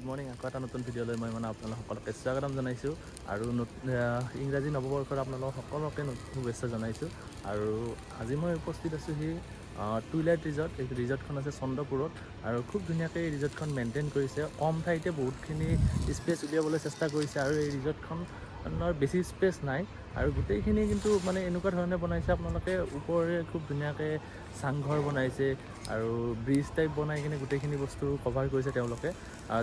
Good morning আকৌ এটা নতুন ভিডিঅ'লৈ মই আপোনালোক সকলোকে স্বাগতম জনাইছোঁ আৰু ইংৰাজী নৱবৰ্ষৰ আপোনালোক সকলোকে শুভেচ্ছা জনাইছোঁ আৰু আজি মই উপস্থিত আছোঁ টুইলাইট ৰিজৰ্ট। এই ৰিজৰ্টখন আছে চন্দ্ৰপুৰত আৰু খুব ধুনীয়াকৈ এই ৰিজৰ্টখন মেইনটেইন কৰিছে। কম ঠাইতে বহুতখিনি স্পেচ উলিয়াবলৈ চেষ্টা কৰিছে আৰু এই ৰিজৰ্টখনৰ বেছি স্পেচ নাই আৰু গোটেইখিনি কিন্তু মানে এনেকুৱা ধৰণে বনাইছে আপোনালোকে ওপৰে খুব ধুনীয়াকৈ চাংঘৰ বনাইছে আৰু ব্ৰিজ টাইপ বনাই কিনে গোটেইখিনি বস্তু কভাৰ কৰিছে তেওঁলোকে।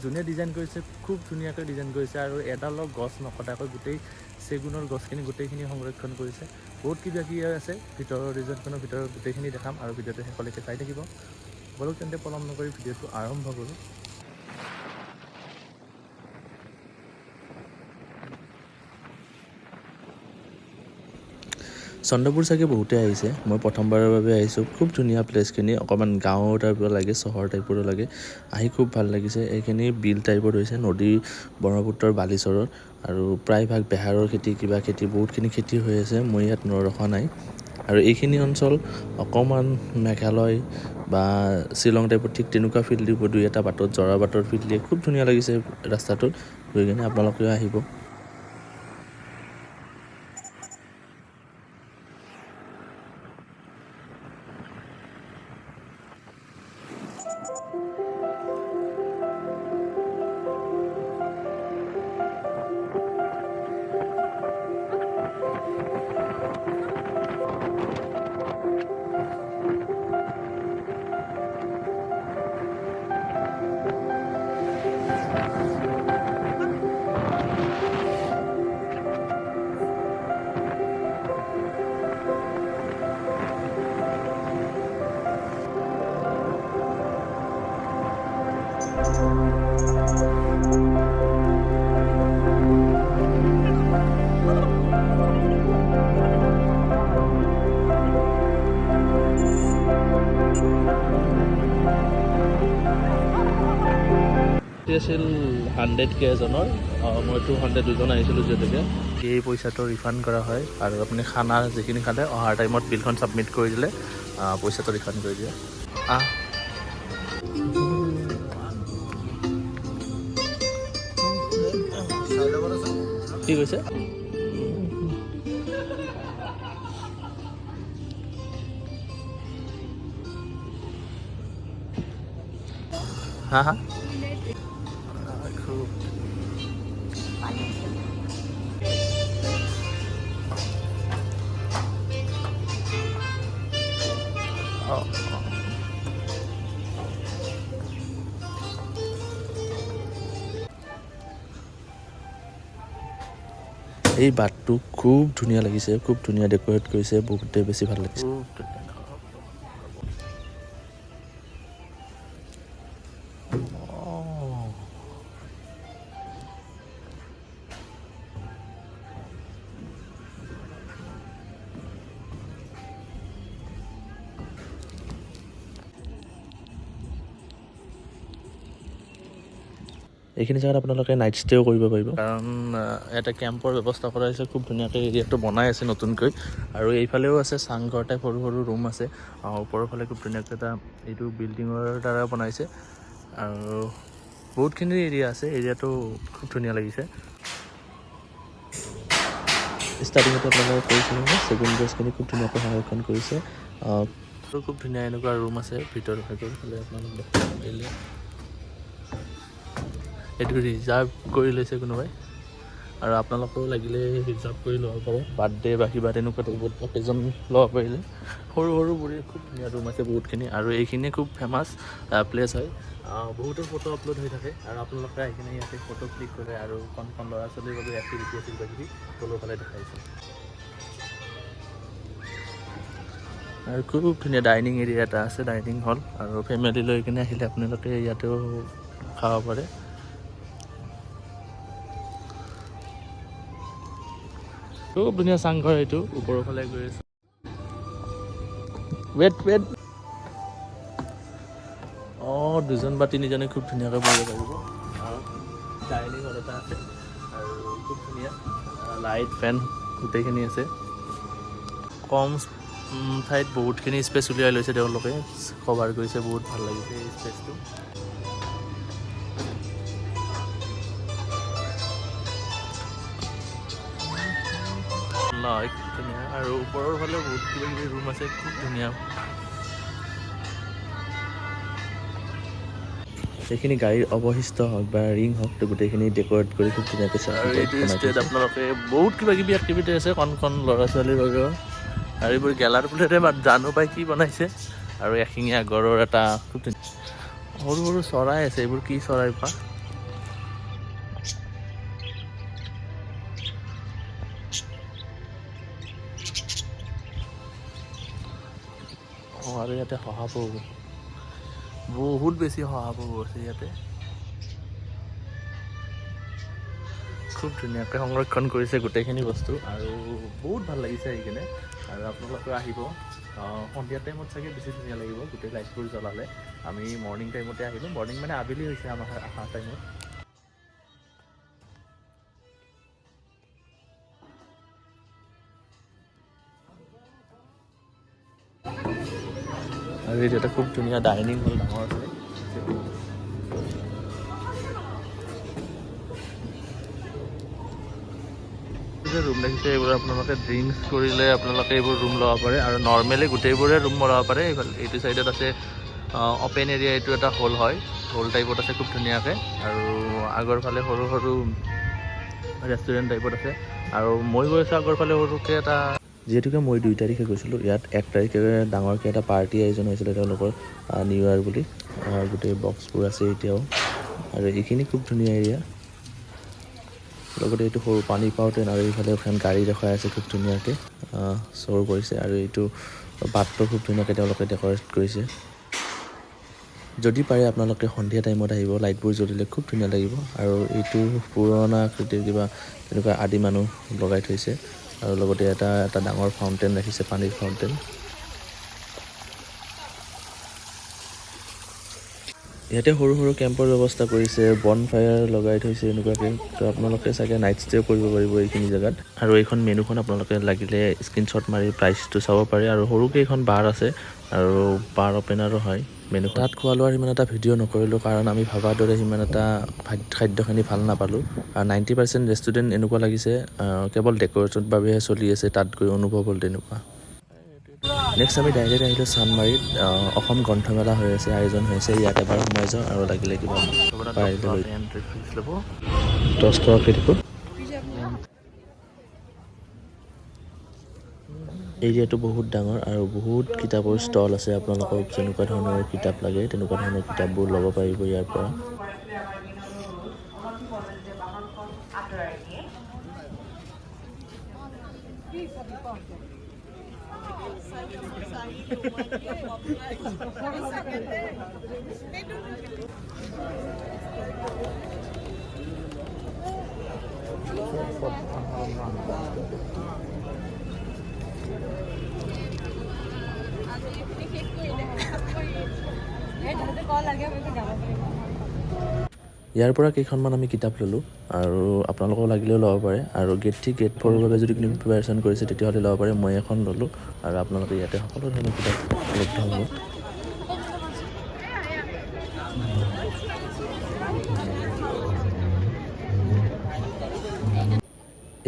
যোনে ডিজাইন কৰিছে খুব ধুনীয়াকৈ ডিজাইন কৰিছে আৰু এডালৰ গছ নকটাকৈ গোটেই চেগুনৰ গছখিনি গোটেইখিনি সংৰক্ষণ কৰিছে। বহুত কিবা কিবি আছে ভিতৰৰ ৰিজৰ্টখনৰ ভিতৰত গোটেইখিনি দেখাম আৰু ভিডিঅ'টো শেষলৈকে চাই থাকিব। বলক তেন্তে পলম নকৰি ভিডিঅ'টো আৰম্ভ কৰোঁ। চন্দ্ৰপুৰ চাগে বহুতে আহিছে, মই প্ৰথমবাৰৰ বাবে আহিছোঁ। খুব ধুনীয়া প্লেচখিনি, অকণমান গাঁৱৰ টাইপৰ লাগে, চহৰ টাইপৰো লাগে। আহি খুব ভাল লাগিছে। এইখিনি বিল টাইপত হৈছে, নদী ব্ৰহ্মপুত্ৰৰ বালিচৰত আৰু প্ৰায়ভাগ বেহাৰৰ খেতি কিবা খেতি বহুতখিনি খেতি হৈ আছে। মই ইয়াত নৰখা নাই আৰু এইখিনি অঞ্চল অকণমান মেঘালয় বা শ্বিলং টাইপত ঠিক তেনেকুৱা ফিল্ড দিব। দুই এটা বাটত জৰা বাটৰ ফিল্ড দিয়ে, খুব ধুনীয়া লাগিছে ৰাস্তাটোত গৈ কিনে। আপোনালোকেও আহিব। আছিল 100K এজনৰ, মই 200 দুজন আহিছিলোঁ যিহেতুকে এই পইচাটো ৰিফাণ্ড কৰা হয় আৰু আপুনি খানা যিখিনি খালে অহাৰ টাইমত বিলখন ছাবমিট কৰি দিলে পইচাটো ৰিফাণ্ড কৰি দিয়ে। কি কৈছে? হা হা খুব এই বাটটো খুব ধুনীয়া লাগিছে, খুব ধুনীয়া ডেক'ৰেট কৰিছে, বহুতে বেছি ভাল লাগিছে। এইখিনি জেগাত আপোনালোকে নাইট ষ্টেও কৰিব পাৰিব, কাৰণ ইয়াতে কেম্পৰ ব্যৱস্থা কৰা হৈছে। খুব ধুনীয়াকৈ এৰিয়াটো বনাই আছে নতুনকৈ আৰু এইফালেও আছে চাংঘৰ টাইপ সৰু সৰু ৰুম আছে। ওপৰৰ ফালে খুব ধুনীয়াকৈ এটা এইটো বিল্ডিঙৰ দ্বাৰা বনাইছে আৰু বহুতখিনি এৰিয়া আছে। এৰিয়াটো খুব ধুনীয়া লাগিছে। ষ্টাৰ্টিঙতে আপোনালোকে কৰিছে নহয়, চেগুন গছখিনি খুব ধুনীয়াকৈ সংৰক্ষণ কৰিছে। খুব ধুনীয়া এনেকুৱা ৰুম আছে ভিতৰৰ ফালে আপোনালোক দেখিলে। এইটো ৰিজাৰ্ভ কৰি লৈছে কোনোবাই আৰু আপোনালোকেও লাগিলে ৰিজাৰ্ভ কৰি ল'ব পাৰে। বাৰ্থডে বা কিবা তেনেকুৱা টাইপত অকেজন ল'ব পাৰিলে। সৰু সৰুবোৰে খুব ধুনীয়া ৰুম আছে বহুতখিনি আৰু এইখিনিয়ে খুব ফেমাছ প্লেচ হয়। বহুতো ফটো আপলোড হৈ থাকে আৰু আপোনালোকে আহি কিনে ইয়াতে ফটো ক্লিক কৰে আৰু কণ কণ ল'ৰা ছোৱালীৰ বাবে এক্টিভিটি আছিল কিবা কিবি তলৰ ফালে দেখাইছে। আৰু খুব ধুনীয়া ডাইনিং এৰিয়া এটা আছে, ডাইনিং হল, আৰু ফেমিলি লৈ কিনে আহিলে আপোনালোকে ইয়াতেও খাব পাৰে। খুব ধুনীয়া চাংঘৰ এইটো, ওপৰৰ ফালে গৈ আছোঁ। ৱেট দুজন বা তিনিজনে খুব ধুনীয়াকৈ বহিব পাৰিব। ডাইনিং হল এটা আছে আৰু খুব ধুনীয়া লাইট ফেন গোটেইখিনি আছে। কম ঠাইত বহুতখিনি স্পেচ উলিয়াই লৈছে তেওঁলোকে, কভাৰ কৰিছে। বহুত ভাল লাগিছে এই স্পেচটো। নহয় খুব ধুনীয়া আৰু ওপৰৰ ফালে বহুত কিবা কিবি ৰুম আছে খুব ধুনীয়া এইখিনি গাড়ীৰ অৱশিষ্ট হওক বা ৰিং হওক তো গোটেইখিনি ডেক'ৰেট কৰি খুব ধুনীয়াকৈ আৰু এইটো ষ্টেট আপোনালোকে বহুত কিবা কিবি এক্টিভিটি আছে কণ কণ ল'ৰা ছোৱালীৰ বাবেও আৰু এইবোৰ গেলাৰ প্লেটে জানো পাই কি বনাইছে আৰু এশিঙীয়া গড়ৰ এটা খুব সৰু সৰু চৰাই আছে এইবোৰ কি চৰাই পা আৰু ইয়াতে শহাপহু বহুত বেছি শহাপহু আছে ইয়াতে খুব ধুনীয়াকৈ সংৰক্ষণ কৰিছে গোটেইখিনি বস্তু আৰু বহুত ভাল লাগিছে সেইকাৰণে আৰু আপোনালোকে আহিব সন্ধিয়া টাইমত চাগে বেছি ধুনীয়া লাগিব গোটেই লাইটবোৰ জ্বলালে আমি মৰ্ণিং টাইমতে আহিলোঁ মৰ্ণিং মানে আবেলি হৈছে আমাৰ অহা টাইমত আৰু এইটো এটা খুব ধুনীয়া ডাইনিং হল ডাঙৰ আছে ৰুম দেখিছে এইবোৰ আপোনালোকে ড্ৰিংকছ কৰিলে আপোনালোকে এইবোৰ ৰুম ল'ব পাৰে আৰু নৰ্মেলি গোটেইবোৰে ৰুম ল'ব পাৰে এইটো চাইডত আছে অপেন এৰিয়া এইটো এটা হল হয় হল টাইপত আছে খুব ধুনীয়াকৈ আৰু আগৰ ফালে সৰু সৰু ৰেষ্টুৰেণ্ট টাইপত আছে আৰু মই গৈছোঁ আগৰ ফালে সৰুকৈ এটা যিহেতুকে মই 2 তাৰিখে গৈছিলোঁ ইয়াত 1 তাৰিখে ডাঙৰকৈ এটা পাৰ্টি আয়োজন হৈছিলে তেওঁলোকৰ নিউ ইয়েৰ বুলি গোটেই বক্সবোৰ আছে এতিয়াও আৰু এইখিনি খুব ধুনীয়া এৰিয়া লগতে এইটো সৰু পানী ফাউণ্টেন আৰু এইফালে এখন গাড়ী দেখুৱাই আছে খুব ধুনীয়াকৈ শ্ব' কৰিছে আৰু এইটো বাটটো খুব ধুনীয়াকৈ তেওঁলোকে ডেক'ৰেট কৰিছে যদি পাৰে আপোনালোকে সন্ধিয়া টাইমত আহিব লাইটবোৰ জ্বলিলে খুব ধুনীয়া লাগিব আৰু এইটো পুৰণা আকৃতিৰ কিবা তেনেকুৱা আদি মানুহ লগাই থৈছে আৰু লগতে এটা ডাঙৰ ফাউণ্টেন ৰাখিছে পানীৰ ফাউণ্টেন ইয়াতে সৰু সৰু কেম্পৰ ব্যৱস্থা কৰিছে বন ফায়াৰ লগাই থৈছে এনেকুৱাকৈ তো আপোনালোকে চাগে নাইট ষ্টে কৰিব পাৰিব এইখিনি জেগাত আৰু এইখন মেনুখন আপোনালোকে লাগিলে স্ক্ৰীনশ্বট মাৰি প্ৰাইচটো চাব পাৰে আৰু সৰুকৈ এখন বাৰ আছে আৰু বাৰ অপেনাৰো হয় মেনু তাত খোৱা লোৱাৰ সিমান এটা ভিডিঅ' নকৰিলোঁ কাৰণ আমি ভবাৰ দৰে সিমান এটা খাদ্যখিনি ভাল নাপালোঁ আৰু 90% ৰেষ্টুৰেণ্ট এনেকুৱা লাগিছে কেৱল ডেক'ৰেশ্যনৰ বাবেহে চলি আছে তাত গৈ অনুভৱ হ'ল তেনেকুৱা নেক্সট আমি ডাইৰেক্ট আহিলোঁ চানমাৰীত অসম গ্ৰন্থমেলা হৈ আছে আয়োজন হৈছে ইয়াত এবাৰ সোমাই যাওঁ আৰু লাগিলে কিবা পাৰিলে লৈ 10 টকাকৈ দিব এৰিয়াটো বহুত ডাঙৰ আৰু বহুত কিতাপৰ ষ্টল আছে আপোনালোকক যেনেকুৱা ধৰণৰ কিতাপ লাগে তেনেকুৱা ধৰণৰ কিতাপবোৰ ল'ব পাৰিব ইয়াৰ পৰা ইয়াৰ পৰা কেইখনমান আমি কিতাপ ল'লোঁ আৰু আপোনালোকক লাগিলেও ল'ব পাৰে আৰু গেট 3 গেট 4ৰ বাবে যদি কোনো প্ৰিপাৰেশ্যন কৰিছে তেতিয়াহ'লে ল'ব পাৰে মই এখন ল'লোঁ আৰু আপোনালোকে ইয়াতে সকলো ধৰণৰ কিতাপ উপলব্ধ হ'ব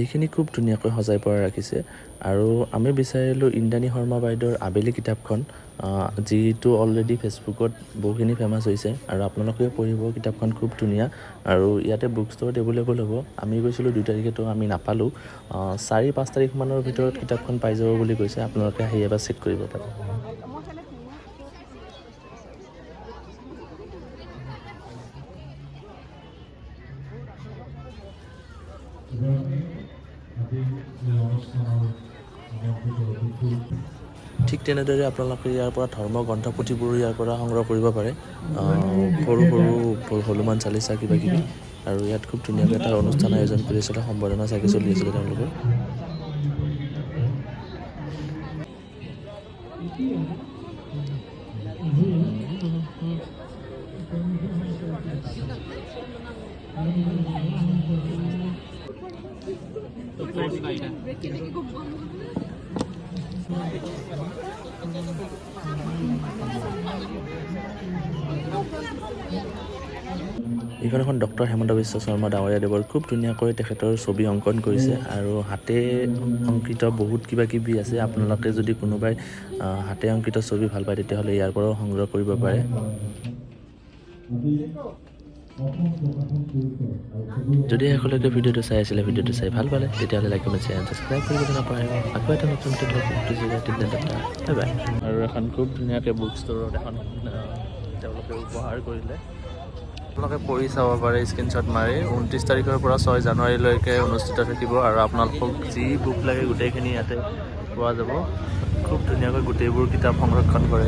এইখিনি খুব ধুনীয়াকৈ সজাই পৰাই ৰাখিছে আৰু আমি বিচাৰিলোঁ ইন্দ্ৰাণী শৰ্মা বাইদেউৰ আবেলি কিতাপখন যিটো অলৰেডি ফেচবুকত বহুখিনি ফেমাছ হৈছে আৰু আপোনালোকেও পঢ়িব কিতাপখন খুব ধুনীয়া আৰু ইয়াতে বুক ষ্ট'ৰত এভেইলেবল হ'ব আমি গৈছিলোঁ 2 তাৰিখেতো আমি নাপালোঁ 4-5 তাৰিখমানৰ ভিতৰত কিতাপখন পাই যাব বুলি কৈছে আপোনালোকে আহি এবাৰ চেক কৰিব পাৰে ঠিক তেনেদৰে আপোনালোকে ইয়াৰ পৰা ধৰ্মগ্ৰন্থ পুথিবোৰো ইয়াৰ পৰা সংগ্ৰহ কৰিব পাৰে সৰু সৰু হনুমান চালিচা কিবা কিবি আৰু ইয়াত খুব ধুনীয়াকৈ এটা অনুষ্ঠান আয়োজন কৰিছিলে সম্বৰ্ধনা চাগে চলি আছিলে তেওঁলোকৰ এইখন এখন ডক্টৰ হেমন্ত বিশ্ব শৰ্মা ডাঙৰীয়াদেৱৰ খুব ধুনীয়াকৈ তেখেতৰ ছবি অংকন কৰিছে আৰু হাতে অংকিত বহুত কিবা কিবি আছে। আপোনালোকে যদি কোনোবাই হাতে অংকিত ছবি ভাল পায় তেতিয়াহ'লে ইয়াৰ পৰাও সংগ্ৰহ কৰিব পাৰে। যদি শেষলৈকে ভিডিঅ'টো চাই আছিলে, ভিডিঅ'টো চাই ভাল পালে তেতিয়াহ'লে লাইক কমেণ্ট শ্বেয়াৰ ছাবস্ক্ৰাইব কৰিবলৈ নাপাহৰিব। আকৌ এটা নতুন বাই বাই। আৰু এখন খুব ধুনীয়াকৈ বুক ষ্ট'ৰত এখন তেওঁলোকে উপহাৰ কৰিলে। আপোনালোকে পঢ়ি চাব পাৰে স্ক্ৰীনশ্বট মাৰি। 29 তাৰিখৰ পৰা 6 জানুৱাৰীলৈকে অনুষ্ঠিত থাকিব আৰু আপোনালোকক যি বুক লাগে গোটেইখিনি ইয়াতে পোৱা যাব। খুব ধুনীয়াকৈ গোটেইবোৰ কিতাপ সংৰক্ষণ কৰে।